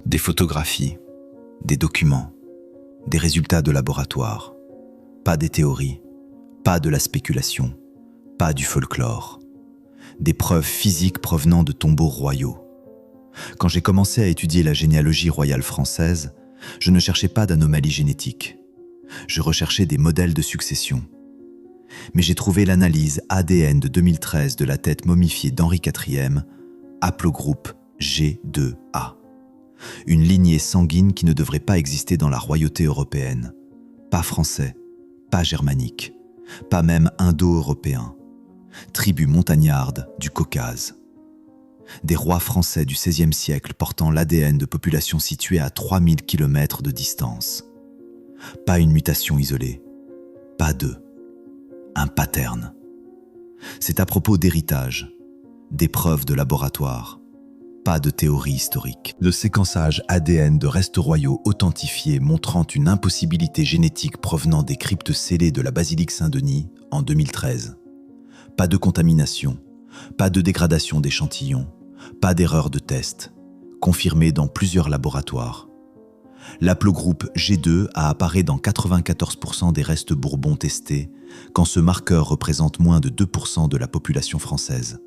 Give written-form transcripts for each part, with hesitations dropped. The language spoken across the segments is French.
Des photographies, des documents, des résultats de laboratoire. Pas des théories, pas de la spéculation, pas du folklore. Des preuves physiques provenant de tombeaux royaux. Quand j'ai commencé à étudier la généalogie royale française, je ne cherchais pas d'anomalies génétiques. Je recherchais des modèles de succession. Mais j'ai trouvé l'analyse ADN de 2013 de la tête momifiée d'Henri IV, haplogroupe G2A. Une lignée sanguine qui ne devrait pas exister dans la royauté européenne. Pas français, pas germanique, pas même indo-européen. Tribu montagnarde du Caucase. Des rois français du XVIe siècle portant l'ADN de populations situées à 3000 km de distance. Pas une mutation isolée, pas deux, un pattern. C'est à propos d'héritage, d'épreuves de laboratoire, pas de théorie historique. Le séquençage ADN de restes royaux authentifiés montrant une impossibilité génétique provenant des cryptes scellées de la basilique Saint-Denis en 2013. Pas de contamination, pas de dégradation d'échantillons, pas d'erreur de test, confirmée dans plusieurs laboratoires. L'aplogroupe G2 a apparu dans 94% des restes bourbons testés, quand ce marqueur représente moins de 2% de la population française.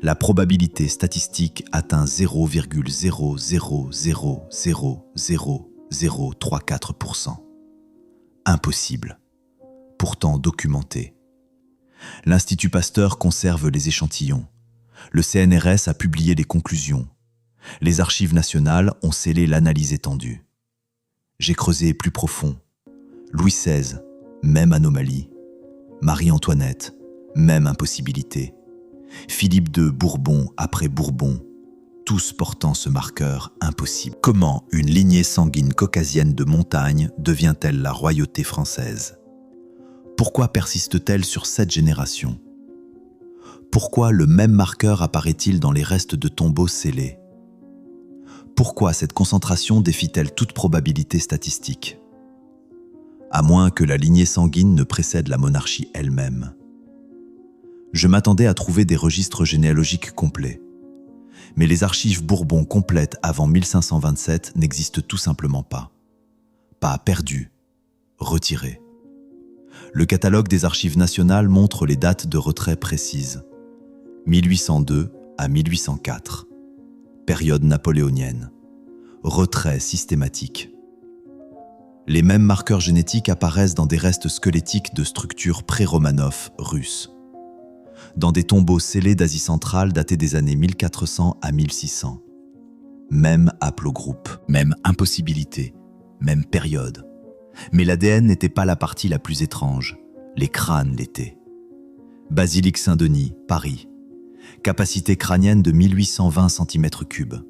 La probabilité statistique atteint 0,0000034%. Impossible, pourtant documenté. L'Institut Pasteur conserve les échantillons. Le CNRS a publié les conclusions. Les archives nationales ont scellé l'analyse étendue. J'ai creusé plus profond. Louis XVI, même anomalie. Marie-Antoinette, même impossibilité. Philippe II Bourbon après Bourbon, tous portant ce marqueur impossible. Comment une lignée sanguine caucasienne de montagne devient-elle la royauté française ? Pourquoi persiste-t-elle sur 7 générations ? Pourquoi le même marqueur apparaît-il dans les restes de tombeaux scellés ? Pourquoi cette concentration défie-t-elle toute probabilité statistique ? À moins que la lignée sanguine ne précède la monarchie elle-même. Je m'attendais à trouver des registres généalogiques complets. Mais les archives Bourbon complètes avant 1527 n'existent tout simplement pas. Pas perdues, retirées. Le catalogue des archives nationales montre les dates de retrait précises. 1802 à 1804. Période napoléonienne. Retrait systématique. Les mêmes marqueurs génétiques apparaissent dans des restes squelettiques de structures pré-Romanov russes. Dans des tombeaux scellés d'Asie centrale datés des années 1400 à 1600. Même haplogroupe, même impossibilité, même période. Mais l'ADN n'était pas la partie la plus étrange, les crânes l'étaient. Basilique Saint-Denis, Paris. Capacité crânienne de 1820 cm3.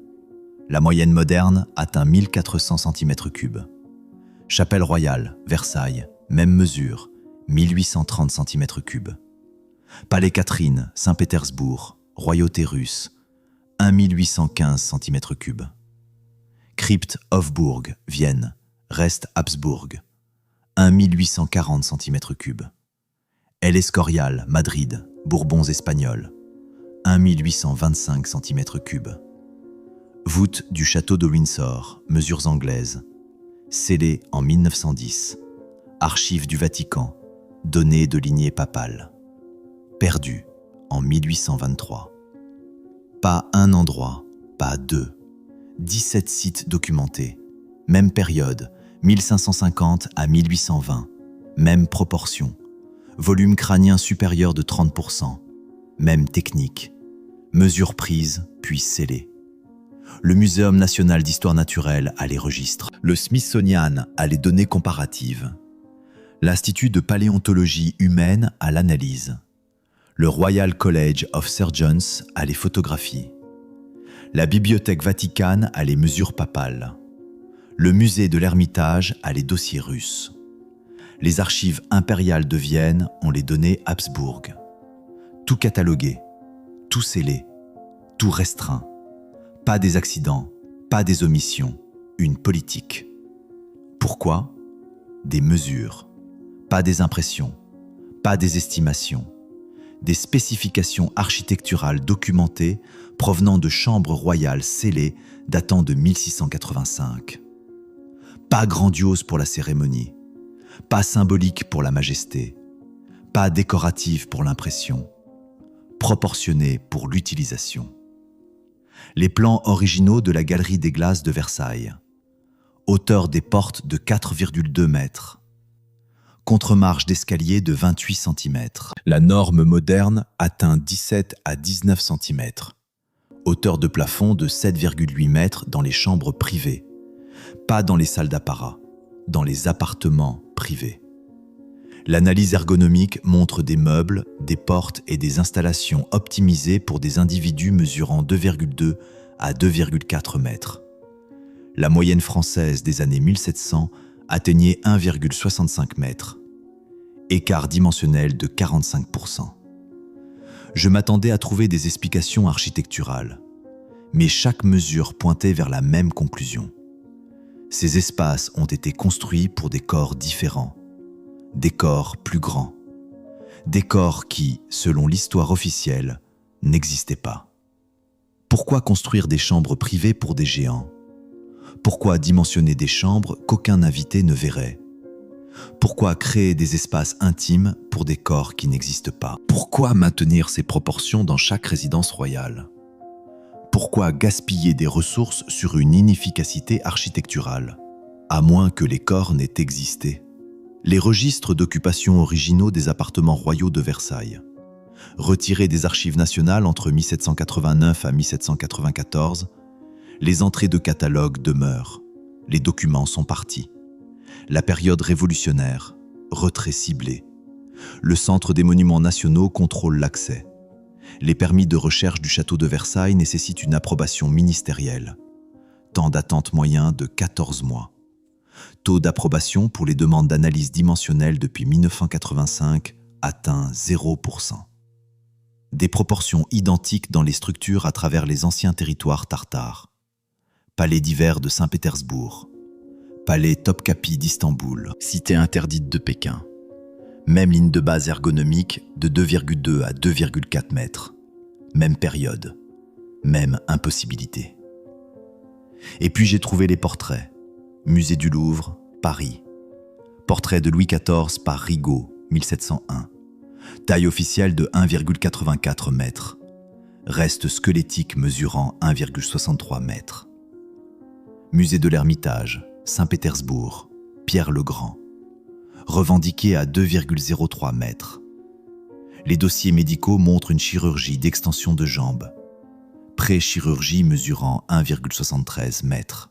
La moyenne moderne atteint 1400 cm3. Chapelle royale, Versailles, même mesure, 1830 cm3. Palais Catherine, Saint-Pétersbourg, royauté russe, 1815 cm3. Crypte Hofburg, Vienne, reste Habsbourg, 1840 cm3. El Escorial, Madrid, Bourbons espagnols, 1825 cm3. Voûte du château de Windsor, mesures anglaises, scellée en 1910. Archives du Vatican, données de lignée papale. Perdu en 1823. Pas un endroit, pas deux. 17 sites documentés. Même période, 1550 à 1820. Même proportion. Volume crânien supérieur de 30%. Même technique. Mesures prises, puis scellées. Le Muséum national d'histoire naturelle a les registres. Le Smithsonian a les données comparatives. L'Institut de paléontologie humaine a l'analyse. Le Royal College of Surgeons a les photographies. La Bibliothèque Vaticane a les mesures papales. Le musée de l'Ermitage a les dossiers russes. Les archives impériales de Vienne ont les données Habsbourg. Tout catalogué, tout scellé, tout restreint. Pas des accidents, pas des omissions, une politique. Pourquoi ? Des mesures, pas des impressions, pas des estimations. des spécifications architecturales documentées provenant de chambres royales scellées datant de 1685. Pas grandiose pour la cérémonie, pas symbolique pour la majesté, pas décorative pour l'impression, proportionnée pour l'utilisation. Les plans originaux de la Galerie des Glaces de Versailles. Hauteur des portes de 4,2 mètres. Contre-marche d'escalier de 28 cm. La norme moderne atteint 17 à 19 cm. Hauteur de plafond de 7,8 mètres dans les chambres privées. Pas dans les salles d'apparat, dans les appartements privés. L'analyse ergonomique montre des meubles, des portes et des installations optimisées pour des individus mesurant 2,2 à 2,4 mètres. La moyenne française des années 1700 atteignait 1,65 mètres. Écart dimensionnel de 45%. Je m'attendais à trouver des explications architecturales, mais chaque mesure pointait vers la même conclusion. Ces espaces ont été construits pour des corps différents, des corps plus grands, des corps qui, selon l'histoire officielle, n'existaient pas. Pourquoi construire des chambres privées pour des géants ? Pourquoi dimensionner des chambres qu'aucun invité ne verrait ? Pourquoi créer des espaces intimes pour des corps qui n'existent pas ? Pourquoi maintenir ces proportions dans chaque résidence royale ? Pourquoi gaspiller des ressources sur une inefficacité architecturale, à moins que les corps n'aient existé ? Les registres d'occupation originaux des appartements royaux de Versailles, retirés des archives nationales entre 1789 à 1794, les entrées de catalogue demeurent, les documents sont partis. La période révolutionnaire, retrait ciblé. Le Centre des Monuments Nationaux contrôle l'accès. Les permis de recherche du château de Versailles nécessitent une approbation ministérielle. Temps d'attente moyen de 14 mois. Taux d'approbation pour les demandes d'analyse dimensionnelle depuis 1985 atteint 0%. Des proportions identiques dans les structures à travers les anciens territoires tartares. Palais d'hiver de Saint-Pétersbourg, palais Topkapi d'Istanbul, cité interdite de Pékin. Même ligne de base ergonomique de 2,2 à 2,4 mètres. Même période, même impossibilité. Et puis j'ai trouvé les portraits. Musée du Louvre, Paris. Portrait de Louis XIV par Rigaud, 1701. Taille officielle de 1,84 mètres. Reste squelettique mesurant 1,63 mètres. Musée de l'Ermitage, Saint-Pétersbourg, Pierre le Grand. Revendiqué à 2,03 mètres. Les dossiers médicaux montrent une chirurgie d'extension de jambes. Pré-chirurgie mesurant 1,73 mètres.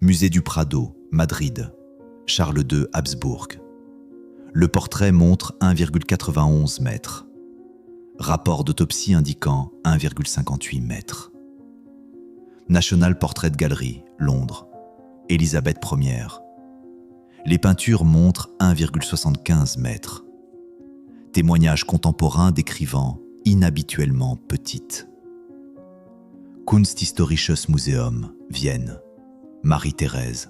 Musée du Prado, Madrid, Charles II Habsbourg. Le portrait montre 1,91 mètres. Rapport d'autopsie indiquant 1,58 mètres. National Portrait Gallery, Londres, Élisabeth Ier. Les peintures montrent 1,75 mètres. Témoignage contemporain décrivant inhabituellement petite. Kunsthistorisches Museum, Vienne, Marie-Thérèse.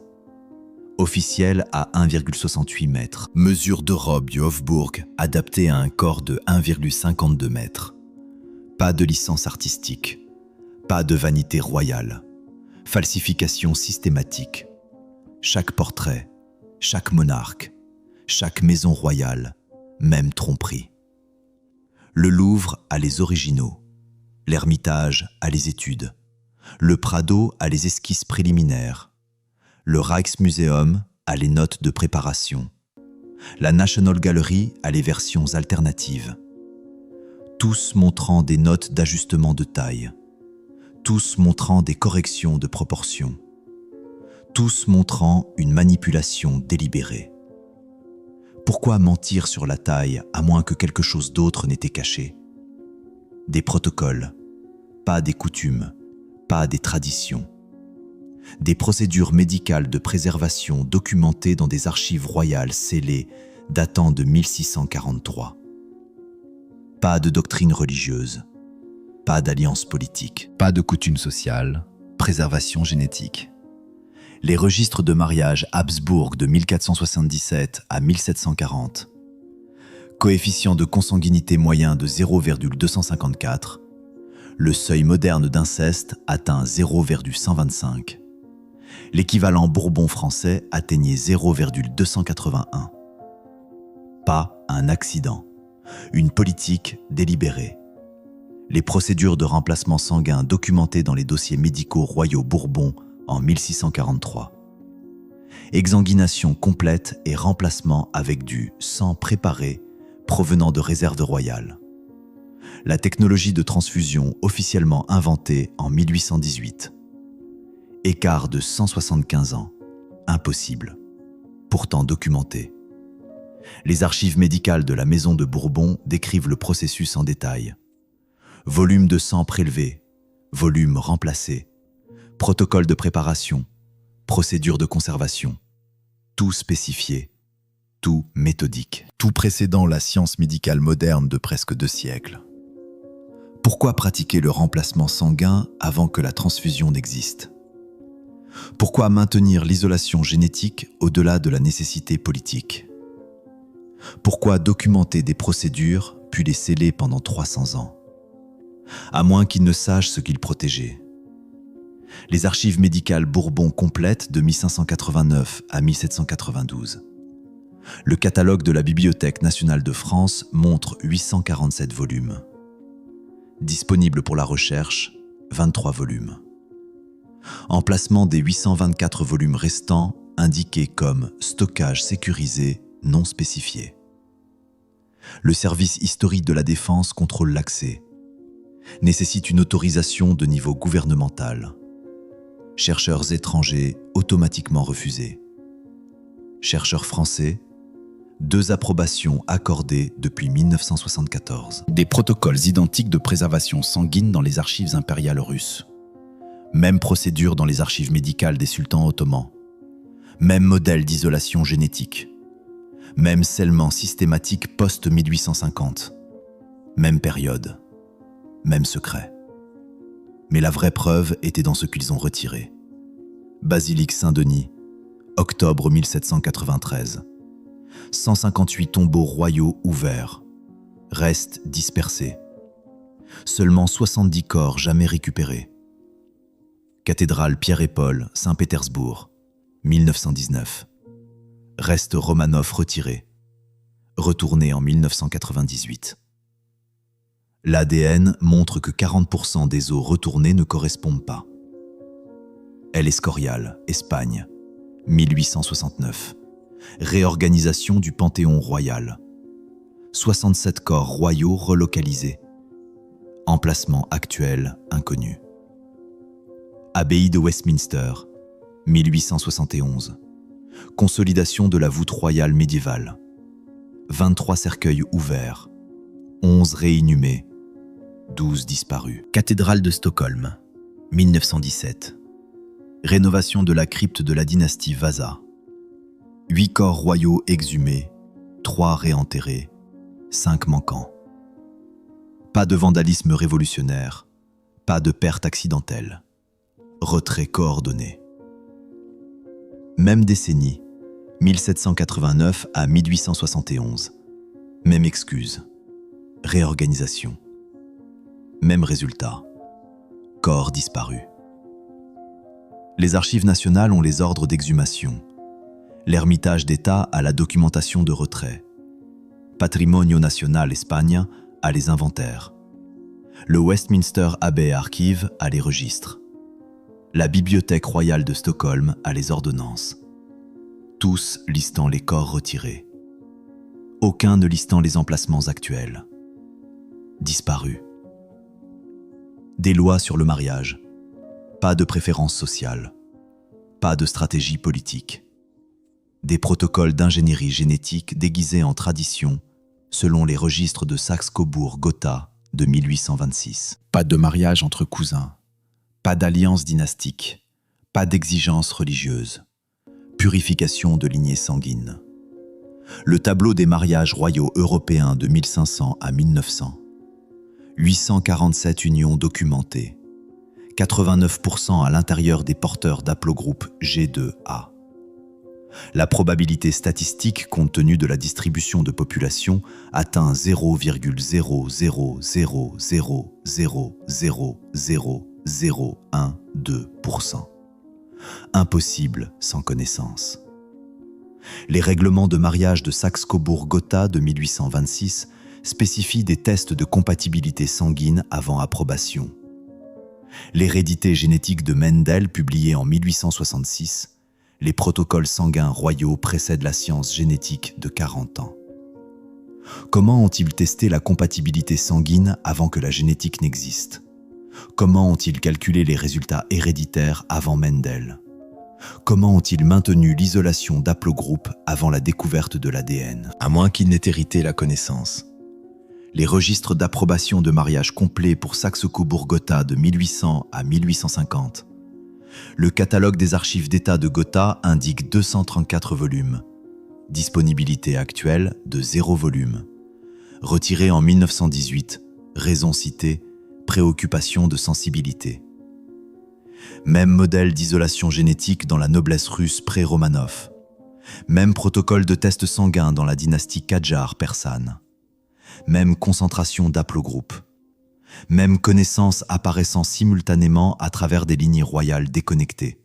Officielle à 1,68 mètres. Mesure de robe du Hofburg adaptée à un corps de 1,52 mètres. Pas de licence artistique. Pas de vanité royale. Falsification systématique. Chaque portrait, chaque monarque, chaque maison royale, même tromperie. Le Louvre a les originaux. L'Ermitage a les études. Le Prado a les esquisses préliminaires. Le Rijksmuseum a les notes de préparation. La National Gallery a les versions alternatives. Tous montrant des notes d'ajustement de taille. Tous montrant des corrections de proportions. Tous montrant une manipulation délibérée. Pourquoi mentir sur la taille à moins que quelque chose d'autre n'était caché ? Des protocoles, pas des coutumes, pas des traditions. Des procédures médicales de préservation documentées dans des archives royales scellées datant de 1643. Pas de doctrine religieuse, pas d'alliance politique, pas de coutumes sociales, préservation génétique. Les registres de mariage Habsbourg de 1477 à 1740. coefficient de consanguinité moyen de 0,254, le seuil moderne d'inceste atteint 0,125. L'équivalent Bourbon français atteignait 0,281. Pas un accident, une politique délibérée. Les procédures de remplacement sanguin documentées dans les dossiers médicaux royaux Bourbon en 1643. Exsanguination complète et remplacement avec du sang préparé provenant de réserves royales. La technologie de transfusion officiellement inventée en 1818. Écart de 175 ans, impossible, pourtant documenté. Les archives médicales de la Maison de Bourbon décrivent le processus en détail. Volume de sang prélevé, volume remplacé, protocole de préparation, procédure de conservation, tout spécifié, tout méthodique, tout précédant la science médicale moderne de presque 2 siècles. Pourquoi pratiquer le remplacement sanguin avant que la transfusion n'existe ? Pourquoi maintenir l'isolation génétique au-delà de la nécessité politique ? Pourquoi documenter des procédures puis les sceller pendant 300 ans ? À moins qu'ils ne sachent ce qu'ils protégeaient. Les archives médicales Bourbon complètes de 1589 à 1792. Le catalogue de la Bibliothèque nationale de France montre 847 volumes. Disponible pour la recherche, 23 volumes. Emplacement des 824 volumes restants indiqués comme stockage sécurisé non spécifié. Le service historique de la Défense contrôle l'accès. Nécessite une autorisation de niveau gouvernemental. Chercheurs étrangers automatiquement refusés. Chercheurs français, 2 approbations accordées depuis 1974. Des protocoles identiques de préservation sanguine dans les archives impériales russes. Même procédure dans les archives médicales des sultans ottomans. Même modèle d'isolation génétique. Même scellement systématique post-1850. Même période. Même secret. Mais la vraie preuve était dans ce qu'ils ont retiré. Basilique Saint-Denis, octobre 1793. 158 tombeaux royaux ouverts. Restes dispersés. Seulement 70 corps jamais récupérés. Cathédrale Pierre et Paul, Saint-Pétersbourg, 1919. Restes Romanov retirés. Retournés en 1998. L'ADN montre que 40% des os retournés ne correspondent pas. El Escorial, Espagne, 1869. Réorganisation du Panthéon royal. 67 corps royaux relocalisés. Emplacement actuel inconnu. Abbaye de Westminster, 1871. Consolidation de la voûte royale médiévale. 23 cercueils ouverts. 11 réinhumés. 12 disparus. Cathédrale de Stockholm, 1917. Rénovation de la crypte de la dynastie Vasa. 8 corps royaux exhumés, 3 réenterrés, 5 manquants. Pas de vandalisme révolutionnaire, pas de perte accidentelle. Retrait coordonné. Même décennie, 1789 à 1871. Même excuse. Réorganisation. Même résultat. Corps disparu. Les archives nationales ont les ordres d'exhumation. L'Ermitage d'État a la documentation de retrait. Patrimonio Nacional Espagne a les inventaires. Le Westminster Abbey Archive a les registres. La Bibliothèque royale de Stockholm a les ordonnances. Tous listant les corps retirés. Aucun ne listant les emplacements actuels. Disparus. Des lois sur le mariage. Pas de préférence sociale. Pas de stratégie politique. Des protocoles d'ingénierie génétique déguisés en tradition selon les registres de Saxe-Cobourg-Gotha de 1826. Pas de mariage entre cousins. Pas d'alliance dynastique. Pas d'exigence religieuse. Purification de lignée sanguine. Le tableau des mariages royaux européens de 1500 à 1900. 847 unions documentées. 89% à l'intérieur des porteurs d'haplogroupe G2A. La probabilité statistique compte tenu de la distribution de population atteint 0,000000012%. Impossible sans connaissance. Les règlements de mariage de Saxe-Cobourg-Gotha de 1826 spécifient des tests de compatibilité sanguine avant approbation. L'hérédité génétique de Mendel, publiée en 1866, les protocoles sanguins royaux précèdent la science génétique de 40 ans. Comment ont-ils testé la compatibilité sanguine avant que la génétique n'existe? Comment ont-ils calculé les résultats héréditaires avant Mendel? Comment ont-ils maintenu l'isolation d'haplogroupes avant la découverte de l'ADN? À moins qu'ils n'aient hérité la connaissance. Les registres d'approbation de mariage complets pour Saxe-Cobourg-Gotha de 1800 à 1850. Le catalogue des archives d'État de Gotha indique 234 volumes. Disponibilité actuelle de 0 volume. Retiré en 1918, raison citée, préoccupation de sensibilité. Même modèle d'isolation génétique dans la noblesse russe pré-Romanov. Même protocole de test sanguin dans la dynastie Kadjar persane. Même concentration d'haplogroupes. Même connaissances apparaissant simultanément à travers des lignées royales déconnectées.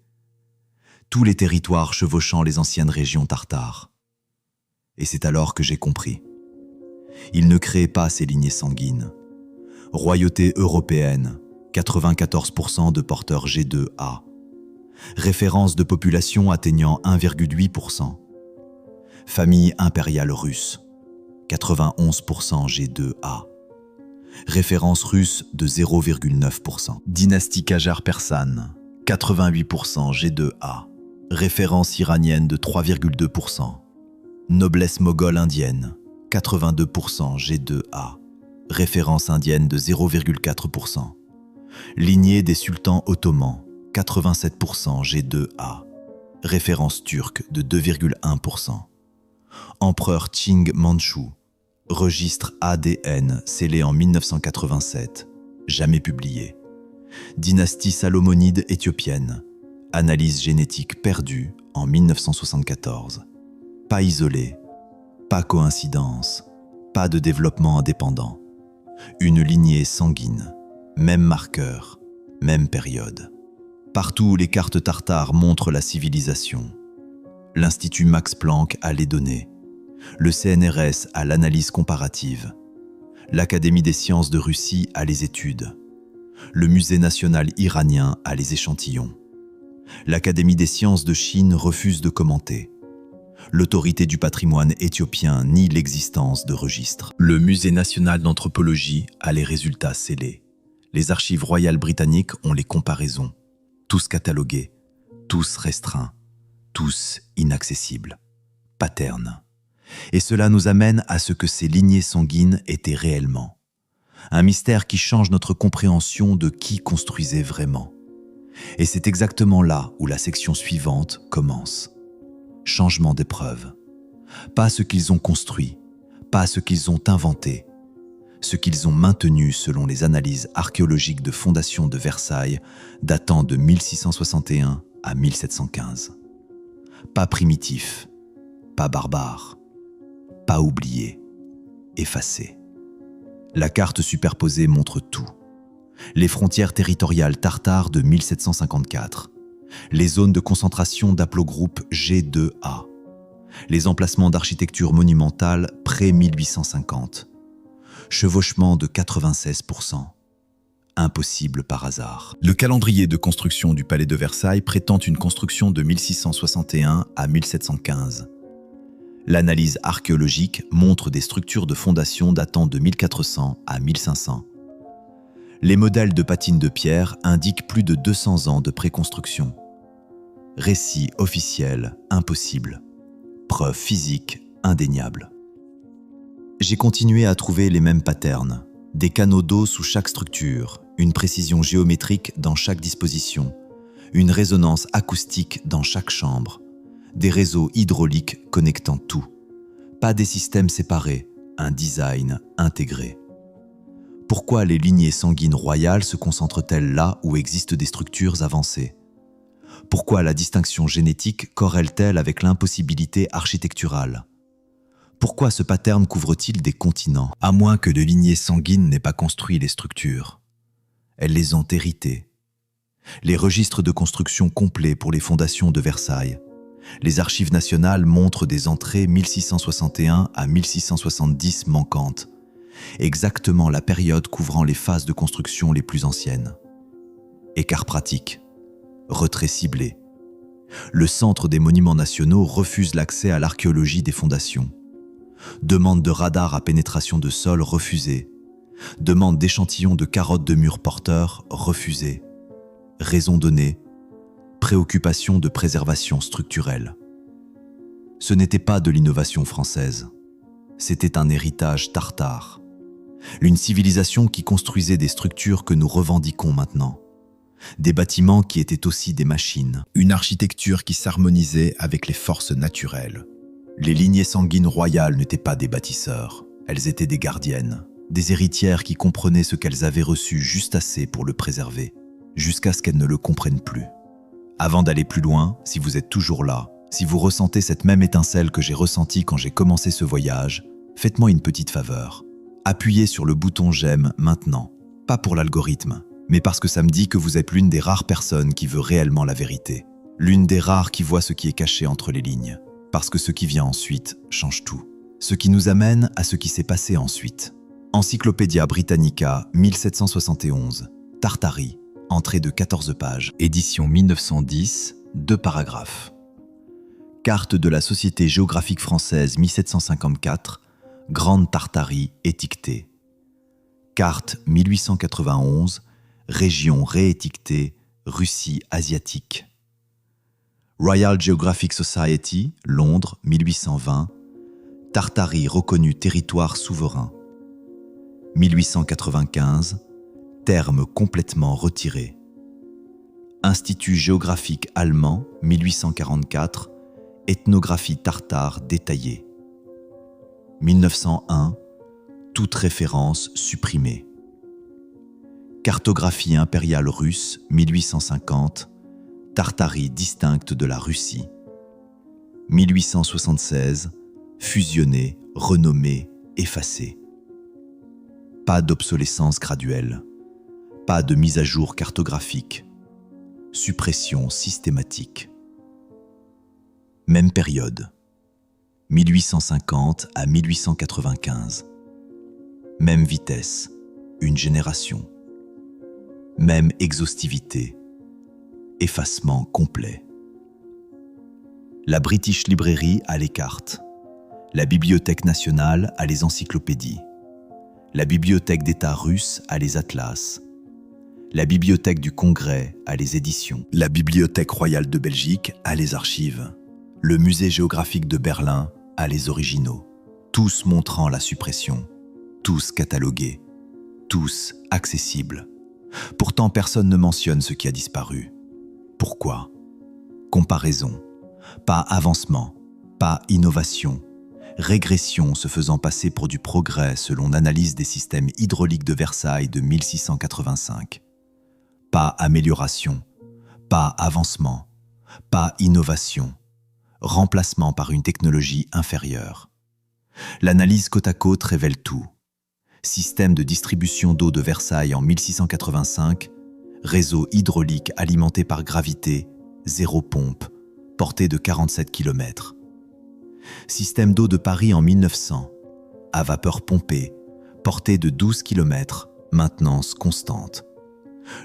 Tous les territoires chevauchant les anciennes régions tartares. Et c'est alors que j'ai compris. Ils ne créaient pas ces lignées sanguines. Royauté européenne, 94% de porteurs G2A. Référence de population atteignant 1,8%. Famille impériale russe, 91% G2A. Référence russe de 0,9%. Dynastie Qajar persane, 88% G2A. Référence iranienne de 3,2%. Noblesse moghole indienne, 82% G2A. Référence indienne de 0,4%. Lignée des sultans ottomans, 87% G2A. Référence turque de 2,1%. Empereur Qing Manchu. Registre ADN scellé en 1987, jamais publié. Dynastie salomonide éthiopienne. Analyse génétique perdue en 1974. Pas isolé, pas coïncidence, pas de développement indépendant. Une lignée sanguine, même marqueur, même période. Partout où les cartes tartares montrent la civilisation. L'Institut Max Planck a les données. Le CNRS a l'analyse comparative. L'Académie des sciences de Russie a les études. Le Musée national iranien a les échantillons. L'Académie des sciences de Chine refuse de commenter. L'autorité du patrimoine éthiopien nie l'existence de registres. Le Musée national d'anthropologie a les résultats scellés. Les archives royales britanniques ont les comparaisons. Tous catalogués, tous restreints, tous inaccessibles. Patterns. Et cela nous amène à ce que ces lignées sanguines étaient réellement. Un mystère qui change notre compréhension de qui construisait vraiment. Et c'est exactement là où la section suivante commence. Changement d'épreuve. Pas ce qu'ils ont construit, pas ce qu'ils ont inventé, ce qu'ils ont maintenu selon les analyses archéologiques de fondation de Versailles datant de 1661 à 1715. Pas primitif, pas barbare, pas oublié, effacé. La carte superposée montre tout. Les frontières territoriales tartares de 1754, les zones de concentration d'haplogroupes G2A, les emplacements d'architecture monumentale pré-1850, chevauchement de 96%. Impossible par hasard. Le calendrier de construction du palais de Versailles prétend une construction de 1661 à 1715. L'analyse archéologique montre des structures de fondation datant de 1400 à 1500. Les modèles de patines de pierre indiquent plus de 200 ans de préconstruction. Récit officiel impossible. Preuve physique indéniable. J'ai continué à trouver les mêmes patterns. Des canaux d'eau sous chaque structure, une précision géométrique dans chaque disposition, une résonance acoustique dans chaque chambre, des réseaux hydrauliques connectant tout. Pas des systèmes séparés, un design intégré. Pourquoi les lignées sanguines royales se concentrent-elles là où existent des structures avancées? Pourquoi la distinction génétique corrèle-t-elle avec l'impossibilité architecturale? Pourquoi ce pattern couvre-t-il des continents, à moins que de lignées sanguines n'aient pas construit les structures? Elles les ont héritées. Les registres de construction complets pour les fondations de Versailles. Les archives nationales montrent des entrées 1661 à 1670 manquantes, exactement la période couvrant les phases de construction les plus anciennes. Écart pratique. Retrait ciblé. Le Centre des monuments nationaux refuse l'accès à l'archéologie des fondations. Demande de radar à pénétration de sol refusée. Demande d'échantillons de carottes de murs porteurs refusée. Raison donnée. Préoccupation de préservation structurelle. Ce n'était pas de l'innovation française. C'était un héritage tartare. Une civilisation qui construisait des structures que nous revendiquons maintenant. Des bâtiments qui étaient aussi des machines. Une architecture qui s'harmonisait avec les forces naturelles. Les lignées sanguines royales n'étaient pas des bâtisseurs. Elles étaient des gardiennes. Des héritières qui comprenaient ce qu'elles avaient reçu juste assez pour le préserver, jusqu'à ce qu'elles ne le comprennent plus. Avant d'aller plus loin, si vous êtes toujours là, si vous ressentez cette même étincelle que j'ai ressentie quand j'ai commencé ce voyage, faites-moi une petite faveur. Appuyez sur le bouton j'aime maintenant, pas pour l'algorithme, mais parce que ça me dit que vous êtes l'une des rares personnes qui veut réellement la vérité. L'une des rares qui voit ce qui est caché entre les lignes. Parce que ce qui vient ensuite change tout. Ce qui nous amène à ce qui s'est passé ensuite. Encyclopædia Britannica, 1771. Tartari, entrée de 14 pages. Édition 1910, 2 paragraphes. Carte de la Société géographique française 1754, Grande Tartarie étiquetée. Carte 1891, région réétiquetée, Russie asiatique. Royal Geographic Society, Londres, 1820, Tartarie reconnue territoire souverain. 1895, terme complètement retiré. Institut géographique allemand, 1844, ethnographie tartare détaillée. 1901, toute référence supprimée. Cartographie impériale russe, 1850, Tartarie distincte de la Russie. 1876, fusionnée, renommée, effacée. Pas d'obsolescence graduelle, pas de mise à jour cartographique, suppression systématique. Même période, 1850 à 1895. Même vitesse, une génération. Même exhaustivité, effacement complet. La British Library a les cartes. La Bibliothèque nationale a les encyclopédies. La Bibliothèque d'État russe a les atlas. La Bibliothèque du Congrès a les éditions. La Bibliothèque royale de Belgique a les archives. Le Musée géographique de Berlin a les originaux. Tous montrant la suppression. Tous catalogués. Tous accessibles. Pourtant, personne ne mentionne ce qui a disparu. Pourquoi? Comparaison. Pas avancement. Pas innovation. Régression se faisant passer pour du progrès selon l'analyse des systèmes hydrauliques de Versailles de 1685. Pas amélioration. Pas avancement. Pas innovation. Remplacement par une technologie inférieure. L'analyse côte à côte révèle tout. Système de distribution d'eau de Versailles en 1685, réseau hydraulique alimenté par gravité, 0 pompe, portée de 47 km. Système d'eau de Paris en 1900, à vapeur pompée, portée de 12 km, maintenance constante.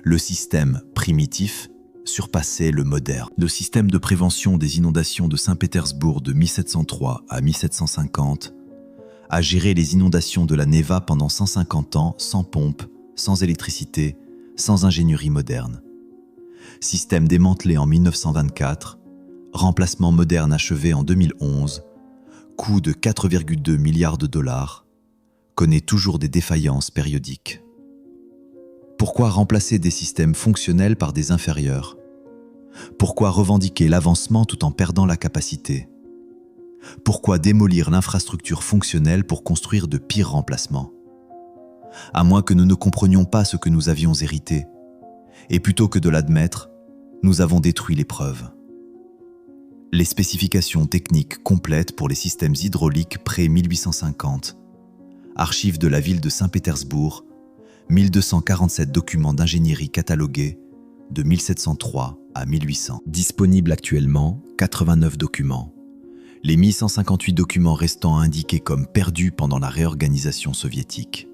Le système primitif surpassait le moderne. Le système de prévention des inondations de Saint-Pétersbourg de 1703 à 1750 a géré les inondations de la Neva pendant 150 ans sans pompe, sans électricité, sans ingénierie moderne. Système démantelé en 1924, remplacement moderne achevé en 2011, coût de 4,2 milliards de dollars, connaît toujours des défaillances périodiques. Pourquoi remplacer des systèmes fonctionnels par des inférieurs? Pourquoi revendiquer l'avancement tout en perdant la capacité? Pourquoi démolir l'infrastructure fonctionnelle pour construire de pires remplacements? À moins que nous ne comprenions pas ce que nous avions hérité. Et plutôt que de l'admettre, Nous avons détruit les preuves. Les spécifications techniques complètes pour les systèmes hydrauliques pré-1850, archives de la ville de Saint-Pétersbourg, 1247 documents d'ingénierie catalogués de 1703 à 1800. Disponibles actuellement, 89 documents. Les 1158 documents restants indiqués comme perdus pendant la réorganisation soviétique.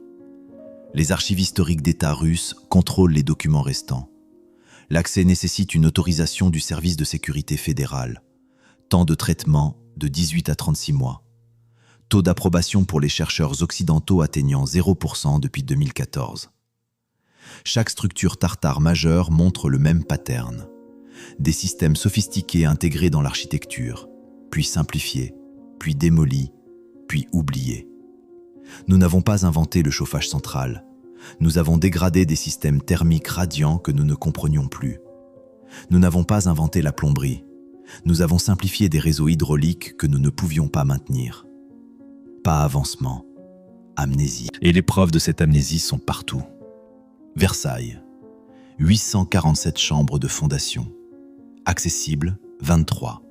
Les archives historiques d'État russes contrôlent les documents restants. L'accès nécessite une autorisation du service de sécurité fédéral. Temps de traitement de 18 à 36 mois. Taux d'approbation pour les chercheurs occidentaux atteignant 0% depuis 2014. Chaque structure tartare majeure montre le même pattern. Des systèmes sophistiqués intégrés dans l'architecture, puis simplifiés, puis démolis, puis oubliés. Nous n'avons pas inventé le chauffage central. Nous avons dégradé des systèmes thermiques radiants que nous ne comprenions plus. Nous n'avons pas inventé la plomberie. Nous avons simplifié des réseaux hydrauliques que nous ne pouvions pas maintenir. Pas avancement, amnésie. Et les preuves de cette amnésie sont partout. Versailles, 847 chambres de fondation. Accessibles, 23.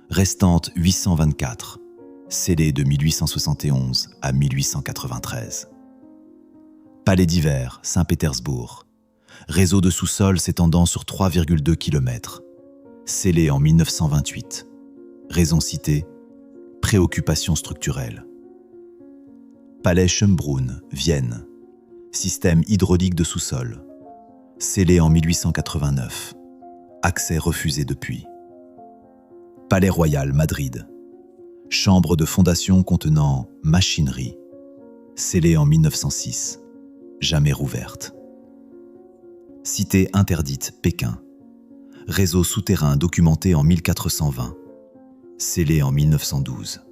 Restantes, 824. Scellées de 1871 à 1893. Palais d'hiver, Saint-Pétersbourg. Réseau de sous-sol s'étendant sur 3,2 km. Scellé en 1928. Raison citée, préoccupation structurelle. Palais Schönbrunn, Vienne. Système hydraulique de sous-sol. Scellé en 1889. Accès refusé depuis. Palais Royal, Madrid. Chambre de fondation contenant machinerie. Scellée en 1906. Jamais rouverte. Cité interdite, Pékin. Réseau souterrain documenté en 1420. Scellé en 1912.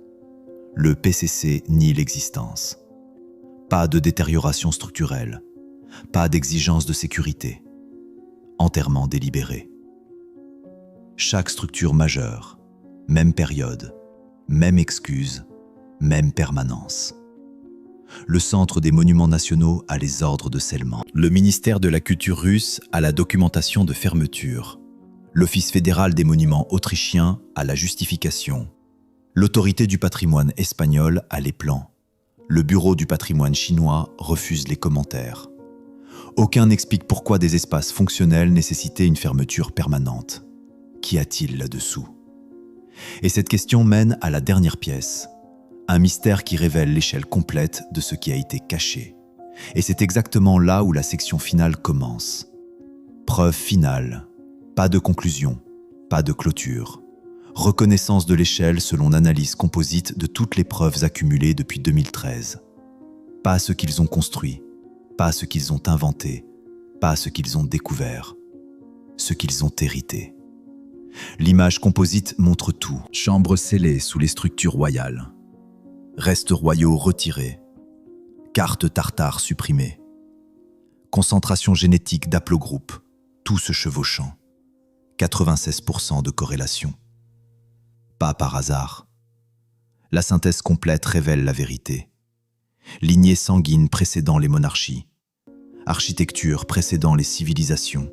Le PCC nie l'existence. Pas de détérioration structurelle. Pas d'exigence de sécurité. Enterrement délibéré. Chaque structure majeure. Même période. Même excuse. Même permanence. Le Centre des Monuments Nationaux a les ordres de scellement. Le ministère de la Culture russe a la documentation de fermeture. L'Office fédéral des monuments autrichien a la justification. L'autorité du patrimoine espagnol a les plans. Le bureau du patrimoine chinois refuse les commentaires. Aucun n'explique pourquoi des espaces fonctionnels nécessitaient une fermeture permanente. Qu'y a-t-il là-dessous? Et cette question mène à la dernière pièce. Un mystère qui révèle l'échelle complète de ce qui a été caché. Et c'est exactement là où la section finale commence. Preuve finale. Pas de conclusion, pas de clôture. Reconnaissance de l'échelle selon l'analyse composite de toutes les preuves accumulées depuis 2013. Pas ce qu'ils ont construit, pas ce qu'ils ont inventé, pas ce qu'ils ont découvert, ce qu'ils ont hérité. L'image composite montre tout. Chambres scellées sous les structures royales. Restes royaux retirés. Carte tartare supprimée. Concentration génétique d'haplogroupes, tout se chevauchant. 96% de corrélation. Pas par hasard. La synthèse complète révèle la vérité. Lignée sanguine précédant les monarchies. Architecture précédant les civilisations.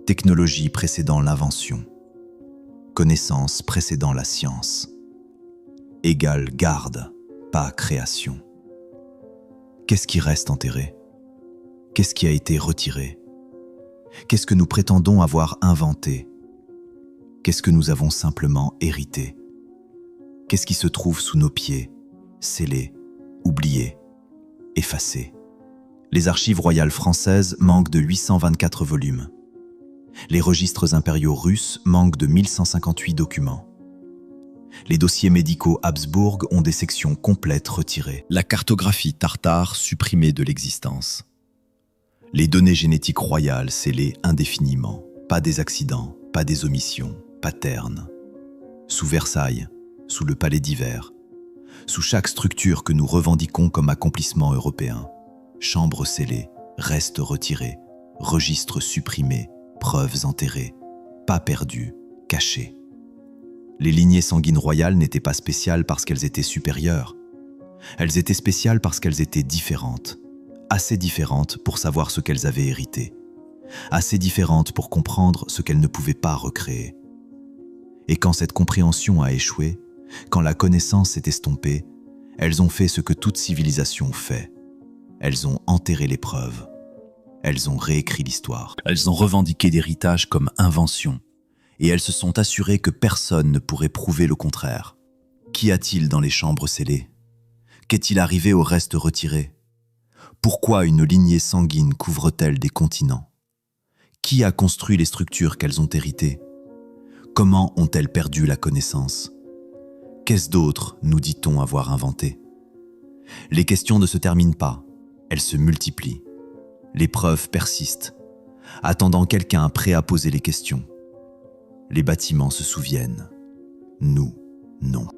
Technologie précédant l'invention. Connaissance précédant la science. Égale garde, pas création. Qu'est-ce qui reste enterré? Qu'est-ce qui a été retiré? Qu'est-ce que nous prétendons avoir inventé? Qu'est-ce que nous avons simplement hérité? Qu'est-ce qui se trouve sous nos pieds, scellé, oublié, effacé? Les archives royales françaises manquent de 824 volumes. Les registres impériaux russes manquent de 1158 documents. Les dossiers médicaux Habsbourg ont des sections complètes retirées. La cartographie tartare supprimée de l'existence. Les données génétiques royales scellées indéfiniment. Pas des accidents, pas des omissions, patterns. Sous Versailles, sous le Palais d'hiver, sous chaque structure que nous revendiquons comme accomplissement européen. Chambres scellées, restes retirés, registres supprimés, preuves enterrées, pas perdues, cachées. Les lignées sanguines royales n'étaient pas spéciales parce qu'elles étaient supérieures. Elles étaient spéciales parce qu'elles étaient différentes, assez différentes pour savoir ce qu'elles avaient hérité. assez différentes pour comprendre ce qu'elles ne pouvaient pas recréer. Et quand cette compréhension a échoué, quand la connaissance s'est estompée, elles ont fait ce que toute civilisation fait. Elles ont enterré les preuves. Elles ont réécrit l'histoire. Elles ont revendiqué l'héritage comme invention. Et elles se sont assurées que personne ne pourrait prouver le contraire. Qu'y a-t-il dans les chambres scellées? Qu'est-il arrivé aux restes retirés? Pourquoi une lignée sanguine couvre-t-elle des continents? Qui a construit les structures qu'elles ont héritées? Comment ont-elles perdu la connaissance? Qu'est-ce d'autre, nous dit-on avoir inventé? Les questions ne se terminent pas, elles se multiplient. Les preuves persistent, attendant quelqu'un prêt à poser les questions. Les bâtiments se souviennent. Nous, non.